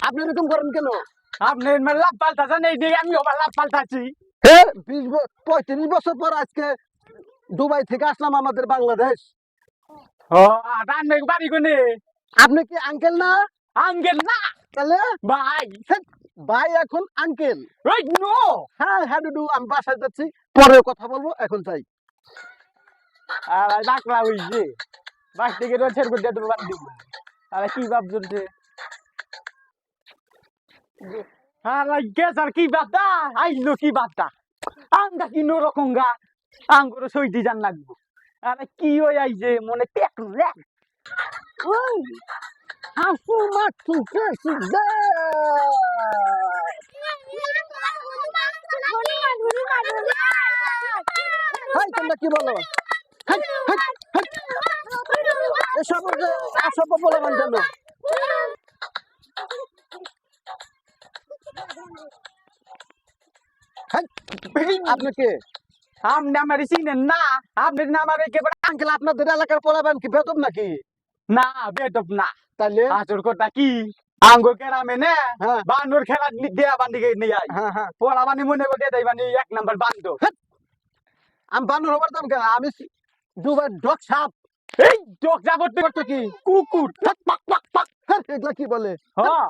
আপনি এরকম করেন কেন? আপনি লাভ পাল্টাছেন এই দিকে আমি আবার লাভ পাল্টাচ্ছি। হ্যাঁ 35 বছর পর আজকে দুবাই থেকে আসলাম আমাদের বাংলাদেশ। ও আপনি বাড়ি কোনে? আপনি কি আঙ্কেল না? আঙ্কেল না তাহলে ভাই। হেৎ, ভাই এখন আঙ্কেল। ওই নো হ্যাঁ হ্যাঁ ডুডু, আমি বাসায় যাচ্ছি, পরে কথা বলবো, এখন চাই। আর ডাকলা হইছে বাস থেকে রোছের করে দিয়ে দেবো বান দিব। আর কি ভাব চলছে? আর গেছ আর কি বাপটা আইলো কি বাপটা আঙ্গা কি রকম গা আঙ্গুর সইতে জান লাগবো। আরে কি হয়ে আইছে মনে টেক রে। হাসু মাছু কেসি দে। হাই তোমরা কি বলো? হাই হাই হাই, এসব আসব বলে মান কেন? হাই, আপনি কে? আপনি আমার চিনেন না? আপনি না আমার একেবারে আঙ্কেল আপনাদের এলাকার পোলাবেন কি বেতন নাকি? না বেদব না। তাইলে আচর কথা কি আঙ্গুর কেরামে নে হ্যাঁ বান্দর খেলা দেয়া বান্দিকে নিয়ে আই হ্যাঁ হ্যাঁ, পোড়া বানি মনে করে দেয় বানি 1 নাম্বার বান্দর। আমি বানর হবার দাম কেন? আমি দুবার ডগ সাপ। এই ডক যাবত করতে কি কুকুর পাক পাক পাক পাক, এগুলা কি বলে? হ্যাঁ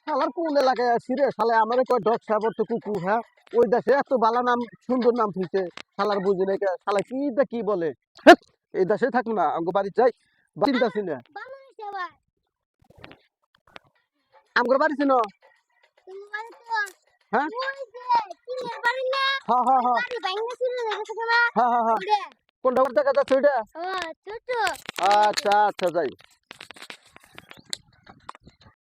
শালার কোন এলাকায় আছি রে? শালা আমারে কয় ডগ সাপ তো কুকুর। হ্যাঁ ওই দেশে এত বালা নাম, সুন্দর নাম থুইছে, শালার বুঝি নাই কে, শালা কি দা কি বলে। হেৎ, এই দেশে থাকবো না, আমগো বাড়ি যাই, চিন্তাছি না। আমগো বাড়ি ছিল। হ্যাঁ হ্যাঁ হ্যাঁ হ্যাঁ হ্যাঁ হ্যাঁ হ্যাঁ, কোনটা কোন জায়গা যাচ্ছে ওইটা? আচ্ছা আচ্ছা যাই।